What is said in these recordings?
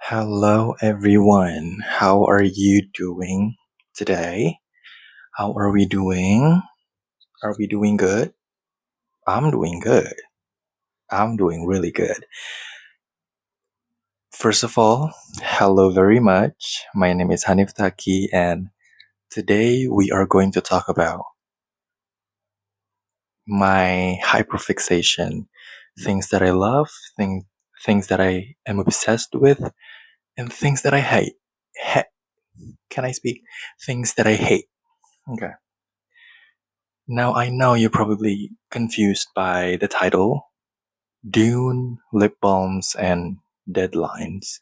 Hello, everyone. How are you doing today? How are we doing? Are we doing good? I'm doing good. I'm doing really good. First of all, hello very much. My name is Hanif Taki, and today we are going to talk about my hyperfixation, things that I love, things that I am obsessed with, and things that I hate. Can I speak? Things that I hate. Okay. Now I know you're probably confused by the title, Dune, Lip Balms, and Deadlines.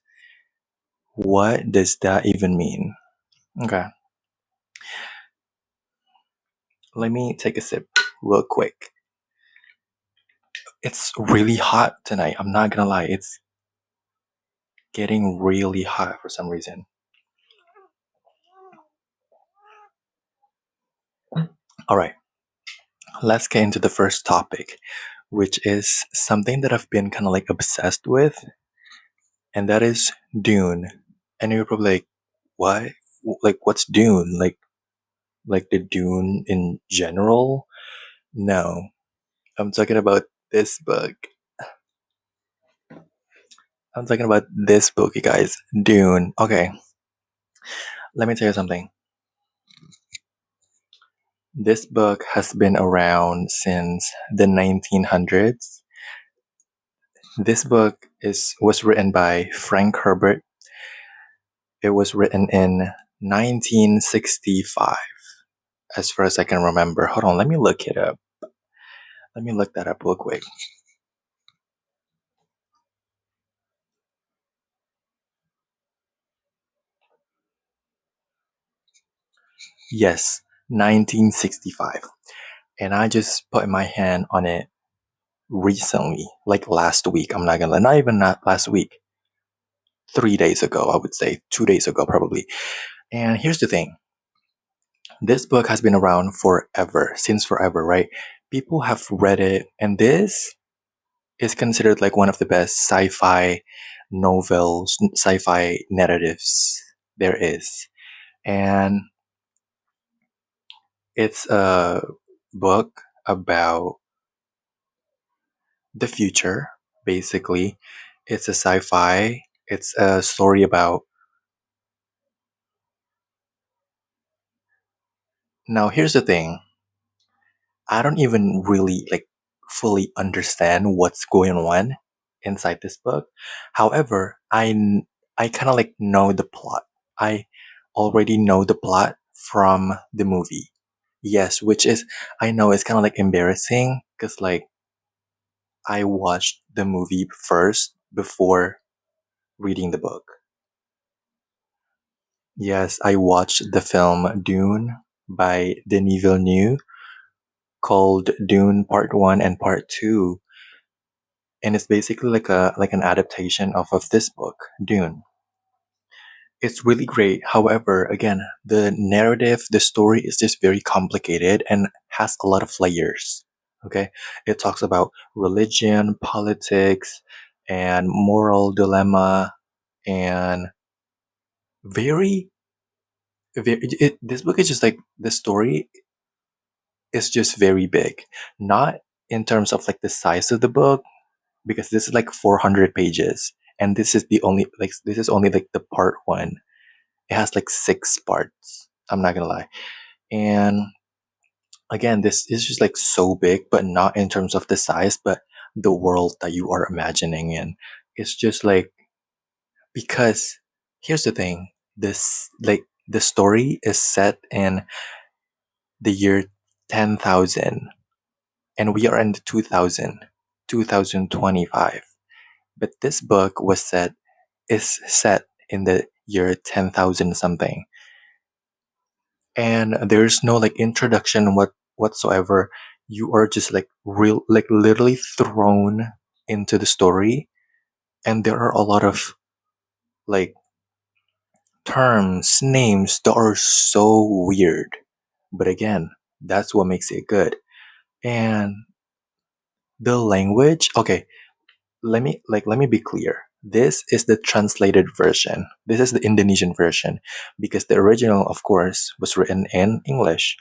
What does that even mean? Okay, let me take a sip real quick. It's really hot tonight. I'm not gonna lie, it's getting really hot for some reason. Alright, let's get into the first topic, which is something that I've been kind of like obsessed with, and that is Dune. And you're probably like, what? Like, what's Dune? Like the Dune in general? No, I'm talking about this book. I'm talking about this book, you guys. Dune. Okay, let me tell you something. This book has been around since the 1900s. This book was written by Frank Herbert. It was written in 1965, as far as I can remember. Hold on, let me look it up. Let me look that up real quick. Yes, 1965. And I just put my hand on it recently, like last week. I'm not gonna lie, not even not last week. 3 days ago, I would say 2 days ago, probably. And here's the thing: this book has been around forever, since forever, right? People have read it, and this is considered like one of the best sci-fi novels, sci-fi narratives there is. And it's a book about the future, basically. It's a sci-fi. It's a story about. Now, here's the thing. I don't even really like fully understand what's going on inside this book. However, I kind of like know the plot. I already know the plot from the movie. Yes, which is I know it's kind of like embarrassing because like I watched the movie first before reading the book. Yes, I watched the film Dune by Denis Villeneuve called Dune Part 1 and Part 2, and it's basically like an adaptation of this book, Dune. It's really great. However, again, the narrative, the story is just very complicated and has a lot of layers. Okay? It talks about religion, politics, and moral dilemma, and very this book is just like the story is just very big. Not in terms of like the size of the book, because this is like 400 pages, and this is only like the part one. It has like six parts. I'm not gonna lie. And again, this is just like so big, but not in terms of the size, but the world that you are imagining in. It's just like, because here's the thing, this like the story is set in the year 10,000, and we are in the 2025. But this book is set in the year 10,000 something. And there's no like introduction whatsoever. You are just like literally thrown into the story, and there are a lot of like terms, names that are so weird. But again, that's what makes it good. And the language, okay, let me be clear. This is the translated version. This is the Indonesian version because the original, of course, was written in English.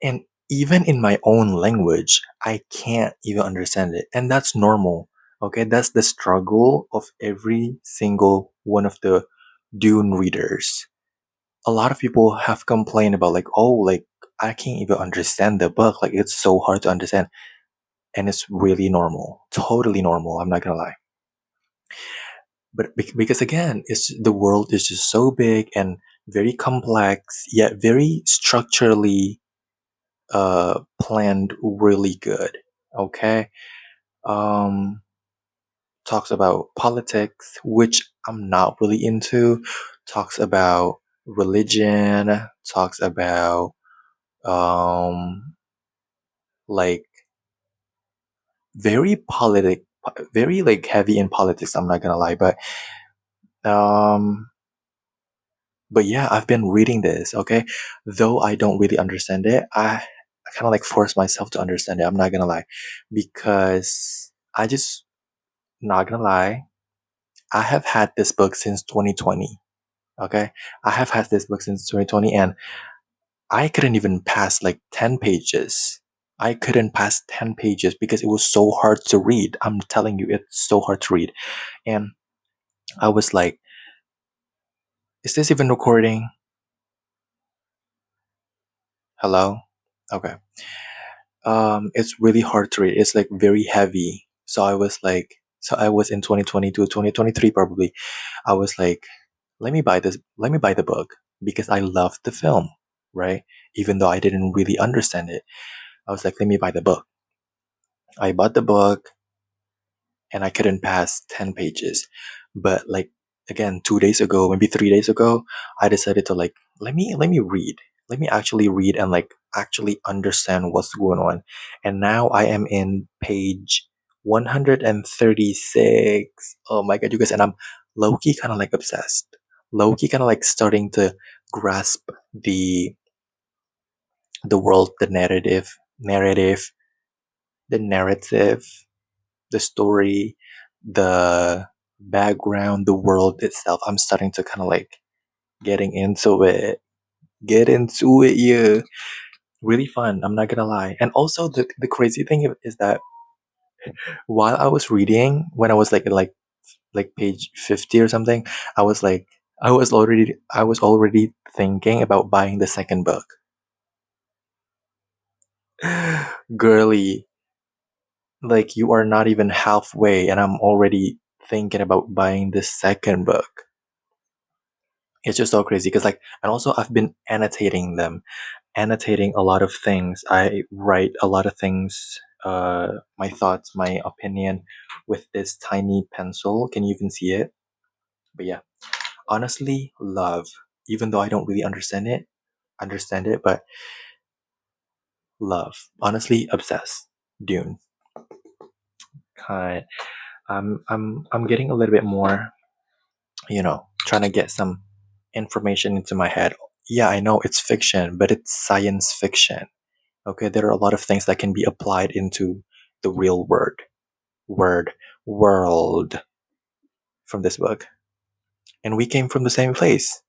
And even in my own language, I can't even understand it. And that's normal. Okay, that's the struggle of every single one of the Dune readers. A lot of people have complained about, like, oh, like, I can't even understand the book. Like, it's so hard to understand. And it's really normal. Totally normal. I'm not gonna lie. But because again, it's the world is just so big and very complex, yet very structurally planned really good. Okay. Um, talks about politics, which I'm not really into. Talks about religion. Talks about um, like very politic, very like heavy in politics. I'm not gonna lie, um, but yeah, I've been reading this. Okay, though I don't really understand it, I kind of like force myself to understand it. I'm not gonna lie, because I just not gonna lie. I have had this book since 2020. Okay. I have had this book since 2020 and I couldn't even pass like 10 pages. I couldn't pass 10 pages because it was so hard to read. I'm telling you, it's so hard to read. And I was like, is this even recording? Hello? Okay. It's really hard to read. It's like very heavy. So I was in 2022, 2023 probably. I was like, let me buy the book because I loved the film, right? Even though I didn't really understand it. I was like, let me buy the book. I bought the book and I couldn't pass 10 pages. But like again, 2 days ago, maybe 3 days ago, I decided to like let me read. Let me actually read and like actually understand what's going on. And now I am in page 136. Oh my god, you guys, and I'm low key kind of like obsessed. Low key kind of like starting to grasp the world, the narrative, the story, the background, the world itself. I'm starting to kind of like getting into it. Get into it, yeah. Really fun, I'm not gonna lie. And also the crazy thing is that while I was reading, when I was like page 50 or something, I was like I was already thinking about buying the second book. Girly, like you are not even halfway and I'm already thinking about buying the second book. It's just so crazy because like, and also I've been annotating them, annotating a lot of things. I write a lot of things, my thoughts, my opinion with this tiny pencil. Can you even see it? But yeah, honestly, love, even though I don't really understand it, but love, honestly, obsessed. Dune. Kind. I'm getting a little bit more, trying to get some information into my head. Yeah, I know it's fiction, but it's science fiction. Okay, there are a lot of things that can be applied into the real word, world from this book. And we came from the same place,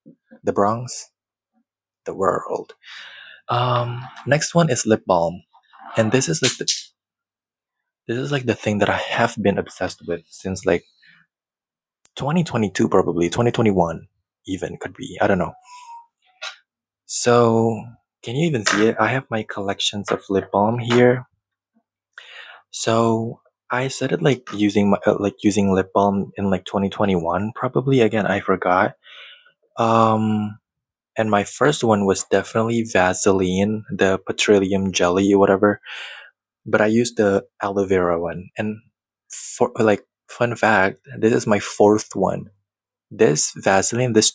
the Bronx, the world. Next one is lip balm, and this is like the thing that I have been obsessed with since like 2022, probably 2021, even could be. I don't know. So, can you even see it? I have my collections of lip balm here. So, I started like using lip balm in like 2021 probably. Again, I forgot. Um and my first one was definitely Vaseline, the petroleum jelly or whatever, but I used the aloe vera one. And for like fun fact, this is my fourth one. This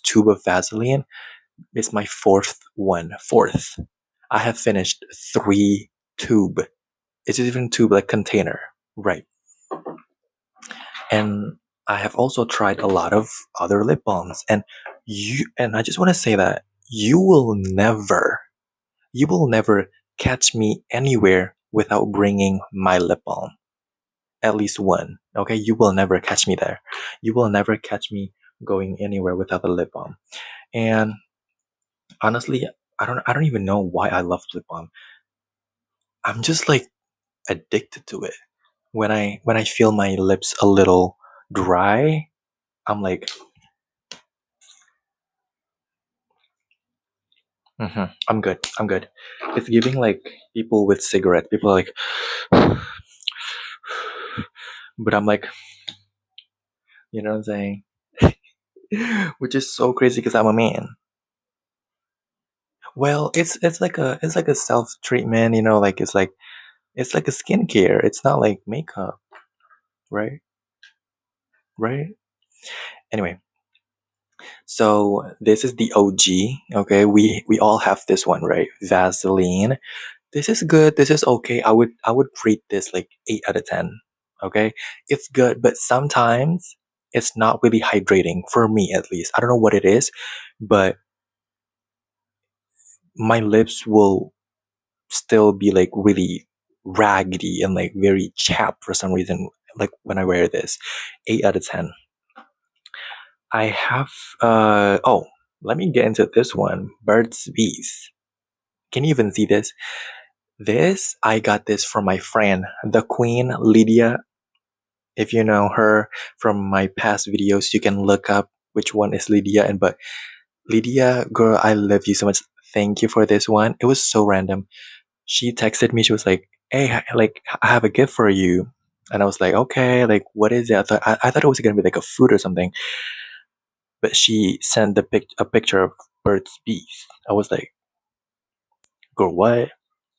tube of Vaseline is my fourth one. Fourth. I have finished three tube. It's even tube like container. Right. And I have also tried a lot of other lip balms. And I just want to say that you will never catch me anywhere without bringing my lip balm. At least one. Okay, you will never catch me there. You will never catch me going anywhere without a lip balm. And honestly, I don't even know why I love lip balm. I'm just like addicted to it. When I feel my lips a little dry, I'm like, I'm good. I'm good. It's giving like people with cigarette. People are like, but I'm like, you know what I'm saying? Which is so crazy because I'm a man. Well, it's like a self treatment. Like it's like a skincare. It's not like makeup, right? Right. Anyway, so this is the OG. Okay, we all have this one, right? Vaseline. This is good. This is okay. I would rate this like 8 out of 10. Okay, it's good, but sometimes it's not really hydrating for me at least. I don't know what it is, but my lips will still be like really raggedy and like very chapped for some reason. Like when I wear this, 8 out of 10. I have oh, let me get into this one. Burt's Bees. Can you even see this? This I got this from my friend, the Queen Lydia. If you know her from my past videos, you can look up which one is Lydia. And but Lydia, girl, I love you so much. Thank you for this one. It was so random. She texted me. She was like, "Hey, like I have a gift for you," and I was like, "Okay, like what is it?" I thought it was gonna be like a fruit or something, but she sent a picture of Burt's Bees. I was like, "Girl, what?"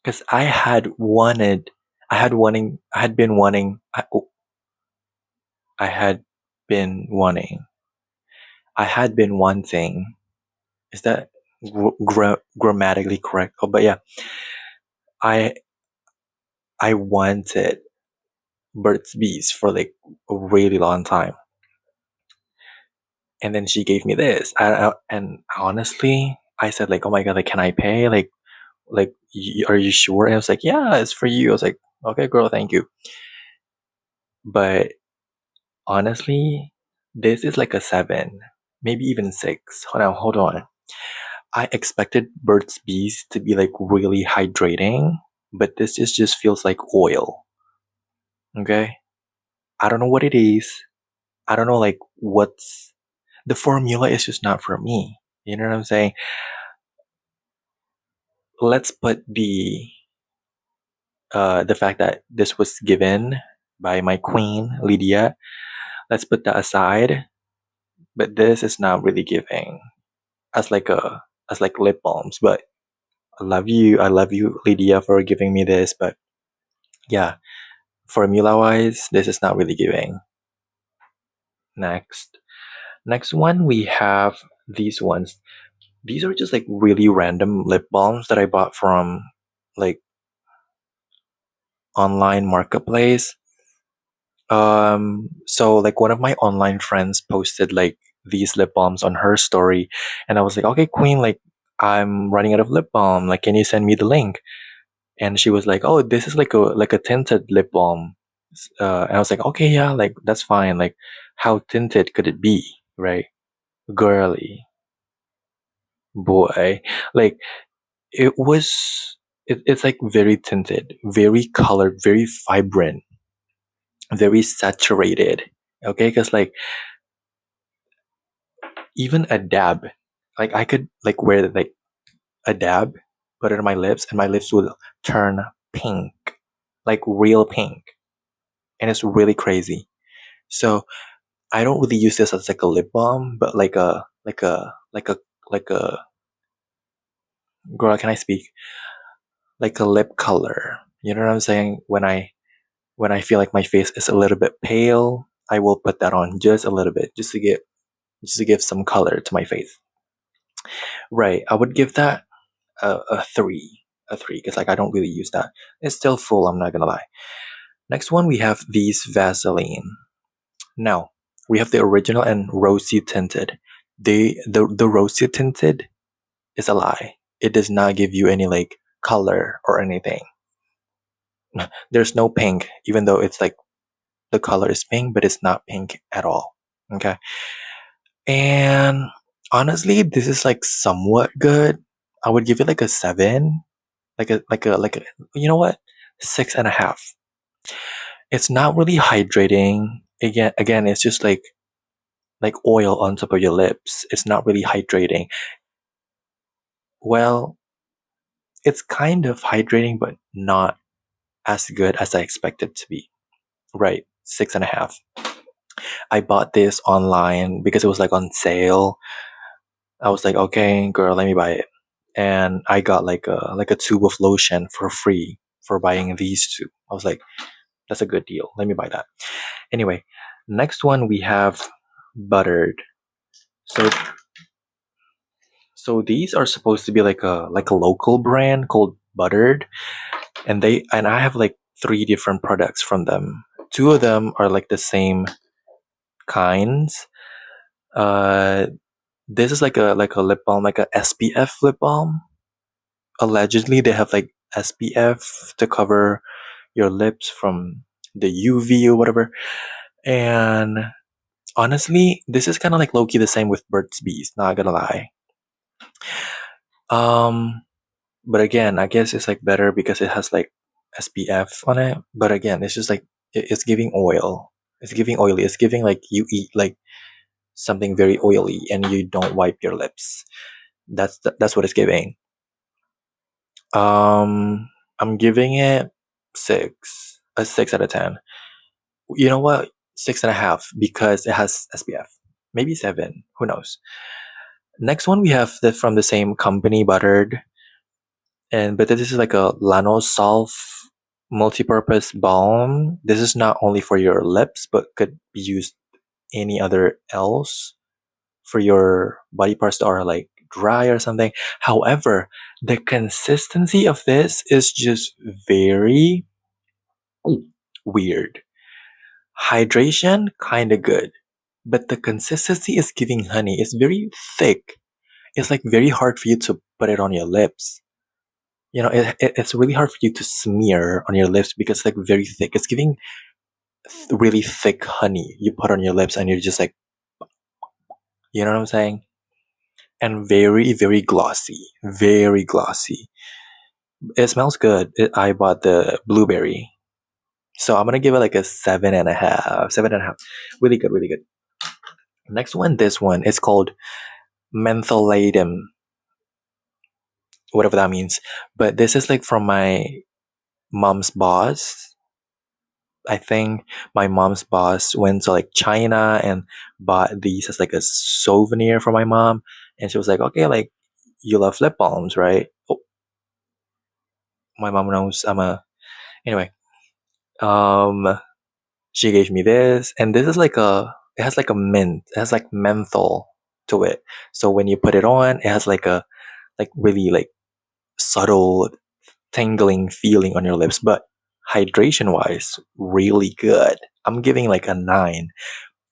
Because I had been wanting, I had been wanting. Is that grammatically correct? Oh, but yeah, I I wanted Burt's Bees for like a really long time, and then she gave me this. And honestly, I said like, "Oh my god, like, can I pay? Like, are you sure?" And I was like, "Yeah, it's for you." I was like, "Okay, girl, thank you." But honestly, this is like a 7, maybe even 6. Hold on. I expected Burt's Bees to be like really hydrating, but this just feels like oil. Okay? I don't know what it is. I don't know like what's the formula is just not for me. You know what I'm saying? Let's put the fact that this was given by my queen, Lydia. Let's put that aside. But this is not really giving as like a as like lip balms. But I love you, Lydia, for giving me this. But yeah, formula wise, this is not really giving. Next. Next one we have these ones. These are just like really random lip balms that I bought from like online marketplace. So like one of my online friends posted like these lip balms on her story, and I was like, okay, Queen, like I'm running out of lip balm. Like, can you send me the link? And she was like, oh, this is like a tinted lip balm. And I was like, okay, yeah, like that's fine. Like, how tinted could it be, right? Girly boy, like it was. It's like very tinted, very colored, very vibrant, very saturated. Okay, because like even a dab, like I could like wear like a dab, put it on my lips, and my lips will turn pink, like real pink, and it's really crazy. So I don't really use this as like a lip balm, but like a girl, can I speak? Like a lip color. You know what I'm saying? When I feel like my face is a little bit pale, I will put that on just a little bit, just to give some color to my face. Right. I would give that a 3. A 3, because like I don't really use that. It's still full, I'm not gonna lie. Next one we have these Vaseline. Now, we have the original and rosy tinted. The rosy tinted is a lie. It does not give you any like color or anything. There's no pink, even though it's like the color is pink, but it's not pink at all. Okay. And honestly, this is like somewhat good. I would give it like a seven, like a, you know what? 6.5. It's not really hydrating. Again, it's just like oil on top of your lips. It's not really hydrating. Well, it's kind of hydrating, but not as good as I expected to be. Right, 6.5. I bought this online because it was like on sale. I was like, okay, girl, let me buy it. And I got like a tube of lotion for free for buying these two. I was like, that's a good deal. Let me buy that. Anyway, next one we have buttered. So so these are supposed to be like a local brand called Buttered, and I have like three different products from them. Two of them are like the same kinds. Uh, this is like a lip balm, like a SPF lip balm. Allegedly, they have like SPF to cover your lips from the UV or whatever. And honestly, this is kind of like low key the same with Burt's Bees. Not gonna lie. Um, but again, I guess it's like better because it has like SPF on it. But again, it's just like it's giving oil. It's giving oily. It's giving like you eat like something very oily and you don't wipe your lips. That's what it's giving. Um, I'm giving it a 6 out of 10. You know what? 6.5 because it has SPF. Maybe 7. Who knows? Next one we have from the same company, Buttered, and but this is like a Lanosolve multi-purpose balm. This is not only for your lips, but could be used any other else for your body parts that are like dry or something. However, the consistency of this is just very weird. Hydration, kind of good, but the consistency is giving honey. It's very thick. It's like very hard for you to put it on your lips. You know, it's really hard for you to smear on your lips because it's like very thick. It's giving really thick honey you put on your lips, and you're just like, you know what I'm saying? And very, very glossy. Very glossy. It smells good. I bought the blueberry. So I'm gonna give it like a 7.5. 7.5. Really good, really good. Next one, this one is called mentholatum, whatever that means. But this is like from my mom's boss. I think my mom's boss went to like China and bought these as like a souvenir for my mom. And she was like, okay, like you love lip balms, right? Oh, my mom knows I'm a. Anyway, um, she gave me this, and this is like it has like a mint, it has like menthol to it. So when you put it on, it has like a, like really like subtle tingling feeling on your lips, but hydration wise, really good. I'm giving like a 9.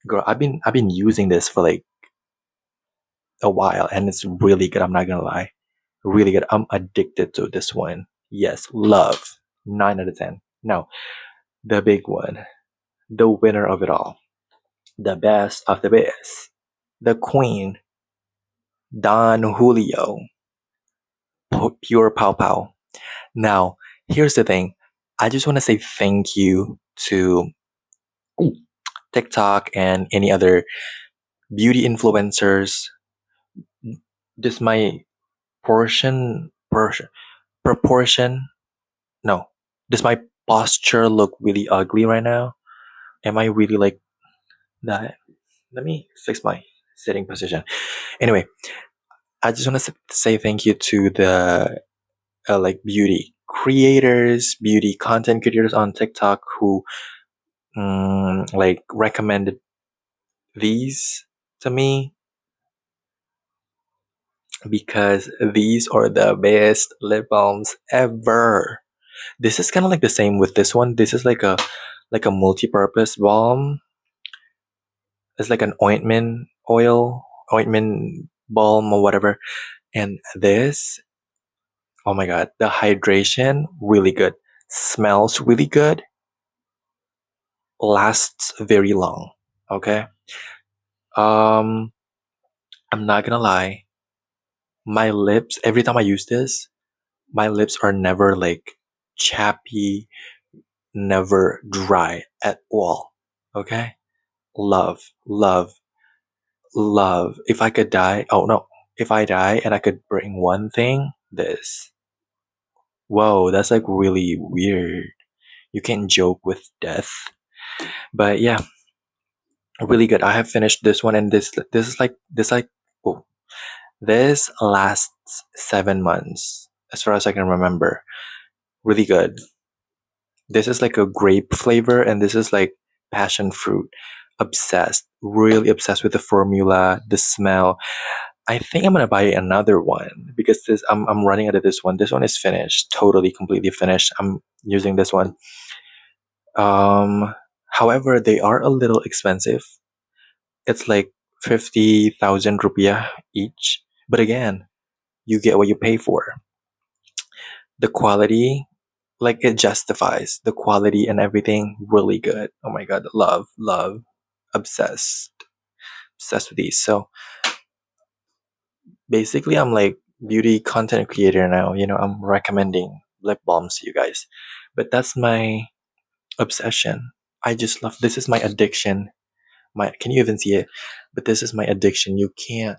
Girl, I've been using this for like a while and it's really good. I'm not gonna lie. Really good. I'm addicted to this one. Yes, love. 9 out of 10. Now, the big one, the winner of it all, the best of the best, the queen, Don Julio, pure pow pow. Now, here's the thing. I just want to say thank you to TikTok and any other beauty influencers. Does my proportion, no, does my posture look really ugly right now? Am I really like that? Let me fix my sitting position. Anyway, I just want to say thank you to the like beauty creators, beauty content creators on TikTok who like recommended these to me because these are the best lip balms ever. This is kind of like the same with this one. This is like a multi-purpose balm. It's like an ointment balm or whatever. And this, oh my god, the hydration really good. Smells really good. lasts very long. Okay. Um, I'm not gonna lie. My lips, every time I use this, my lips are never like chappy, never dry at all. Okay. Love, love, love. If I could die, oh no, if I die and I could bring one thing, this. Whoa, that's like really weird. You can't joke with death. But yeah, really good. I have finished this one, and this is like oh, this lasts 7 months as far as I can remember. Really good. This is like a grape flavor, and this is like passion fruit. Obsessed, really obsessed with the formula, the smell. I think I'm gonna buy another one because this I'm running out of this one. This one is finished, totally, completely finished. I'm using this one. Um, However, they are a little expensive. It's like 50,000 rupiah each. But again, you get what you pay for. The quality, like it justifies the quality and everything. Really good. Oh my god, love, love, obsessed, obsessed with these. So basically, I'm like beauty content creator now. I'm recommending lip balms to you guys. But that's my obsession. I just love. This is my addiction. My Can you even see it? But this is my addiction. You can't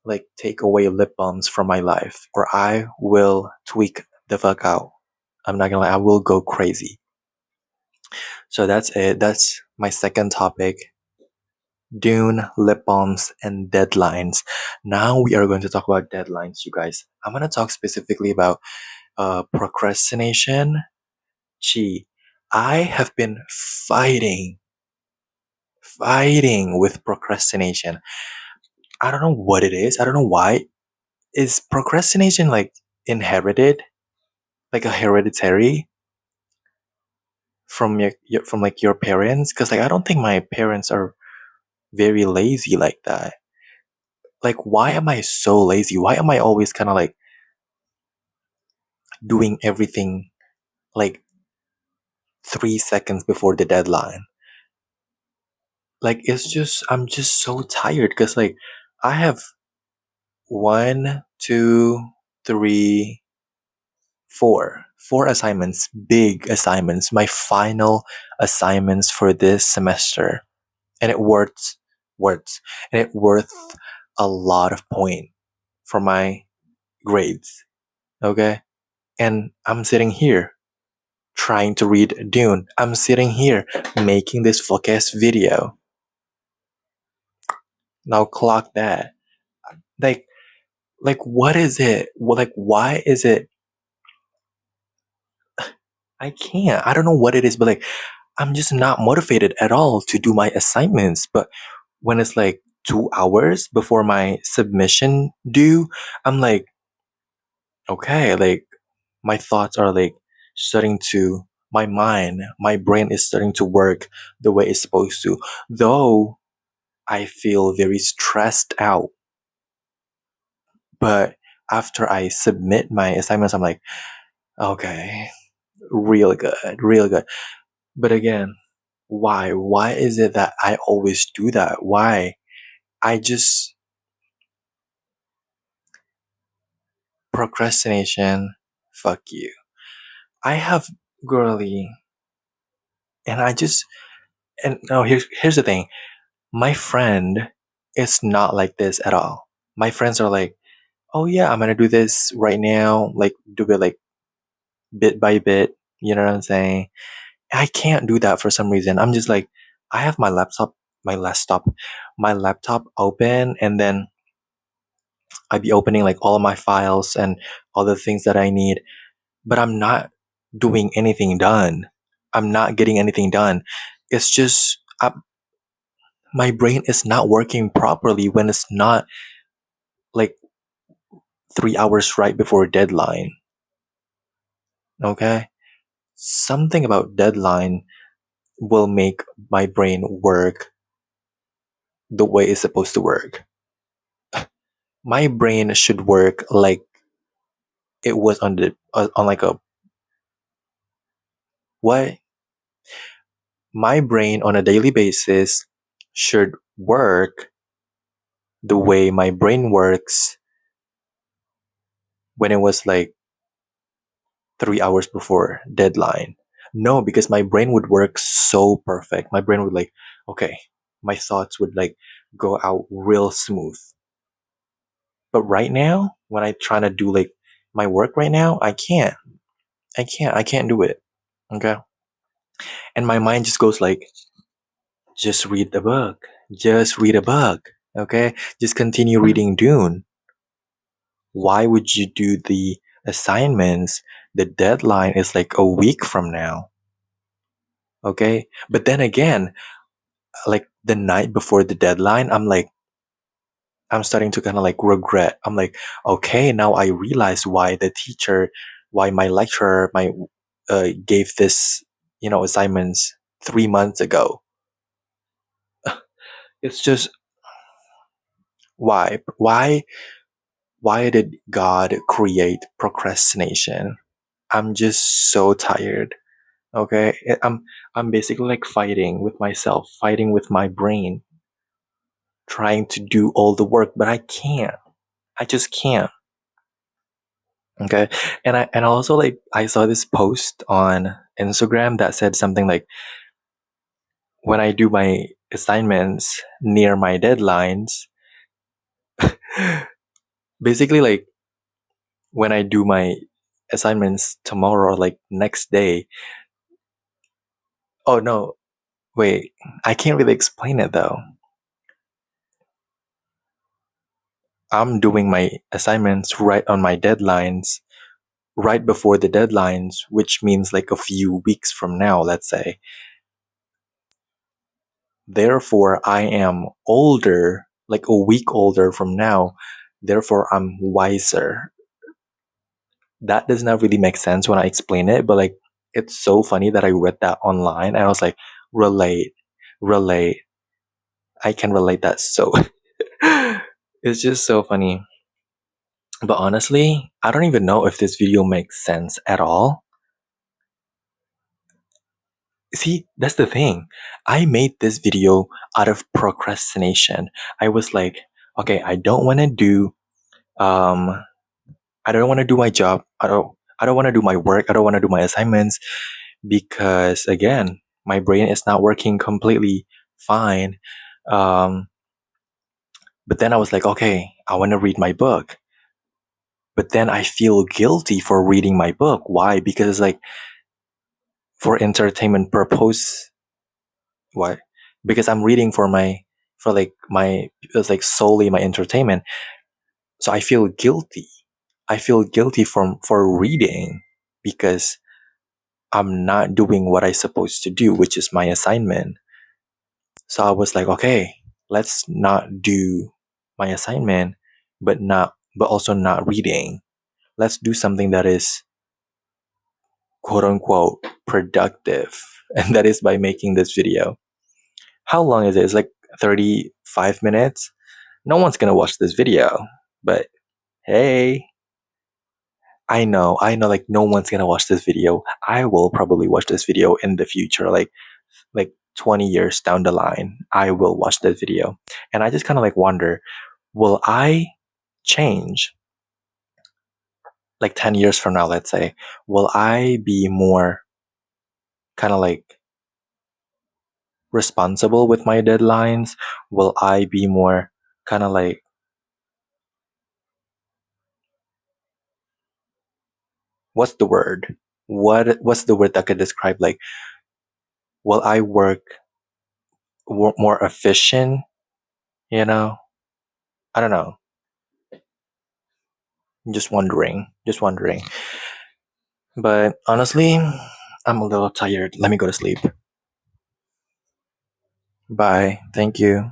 like take away lip balms from my life, or I will tweak the fuck out. I'm not gonna lie, I will go crazy. So that's it. That's my second topic. Dune, lip balms, and deadlines. Now we are going to talk about deadlines, you guys. I'm gonna talk specifically about procrastination. Gee, I have been fighting with procrastination. I don't know what it is. I don't know why. Is procrastination like inherited, like a hereditary from from like your parents? Because like I don't think my parents are very lazy like that. Like, why am I so lazy? Why am I always kind of like doing everything like 3 seconds before the deadline? Like, it's just I'm just so tired because like I have one, two, three, four assignments, big assignments, my final assignments for this semester, and it worth and it worth a lot of point for my grades. Okay, and I'm sitting here trying to read Dune. I'm sitting here making this focus video. Now clock that. Like, what is it? Like, why is it? I can't. I don't know what it is, but like, I'm just not motivated at all to do my assignments. But when it's like 2 hours before my submission due, I'm like, okay, like my thoughts are like starting to, my brain is starting to work the way it's supposed to. Though I feel very stressed out, but after I submit my assignments, I'm like, okay, real good, real good. But again, why? Why is it that I always do that? Why? I just procrastination. Fuck you. I have girly, and I just and no. Here's the thing. My friend is not like this at all. My friends are like, oh yeah, I'm gonna do this right now. Like do it like bit by bit. You know what I'm saying? I can't do that for some reason. I'm just like, I have my laptop, my laptop open, and then I'd be opening like all of my files and all the things that I need, but I'm not doing anything done. I'm not getting anything done. It's just my brain is not working properly when it's not like 3 hours right before deadline. Okay? Something about deadline will make my brain work the way it's supposed to work. My brain should work like it was on like a what? my brain on a daily basis should work the way my brain works when it was like 3 hours before deadline. No, because my brain would work so perfect. My brain would like, okay, my thoughts would like go out real smooth. But right now, when I try to do like my work right now, I can't. I can't do it. Okay. And my mind just goes like, just read the book. Just read a book. Okay. Just continue reading Dune. Why would you do the assignments? The deadline is like a week from now. Okay. But then again, like the night before the deadline, I'm starting to kind of like regret. I'm like, okay, now I realize why the teacher, why my lecturer, gave this, assignments 3 months ago. It's just why did God create procrastination? I'm just so tired. Okay, I'm basically like fighting with myself, fighting with my brain, trying to do all the work, but I can't. I just can't. Okay. And also like I saw this post on Instagram that said something like when I do my assignments near my deadlines, basically like when I do my assignments tomorrow or like next day. Oh no, wait. I can't really explain it though. I'm doing my assignments right on my deadlines, right before the deadlines, which means like a few weeks from now, let's say. Therefore, I am older, like a week older from now. Therefore, I'm wiser. That does not really make sense when I explain it, but like, it's so funny that I read that online and I was like, relate, relate. I can relate that so. It's just so funny. But honestly, I don't even know if this video makes sense at all. See, that's the thing. I made this video out of procrastination. I was like, okay, um I don't want to do my job. I don't want to do my work. I don't want to do my assignments because again, my brain is not working completely fine. Um but then I was like, okay, I want to read my book. But then I feel guilty for reading my book. Why? Because it's like for entertainment purpose. Why? Because I'm reading for like my it's like solely my entertainment. So I feel guilty. I feel guilty for reading because I'm not doing what I'm supposed to do, which is my assignment. So I was like, okay, let's not do my assignment, but also not reading. Let's do something that is quote unquote productive. And that is by making this video. How long is it? It's like 35 minutes. No one's gonna watch this video, but hey, I know, like no one's gonna watch this video. I will probably watch this video in the future, like 20 years down the line. I will watch that video. And I just kind of like wonder, will I change like 10 years from now, let's say? Will I be more kind of like responsible with my deadlines? Will I be more kind of like what's the word? What's the word that could describe like will I work more efficient, you know? I don't know. Just wondering. Just wondering. But honestly, I'm a little tired. Let me go to sleep. Bye. Thank you.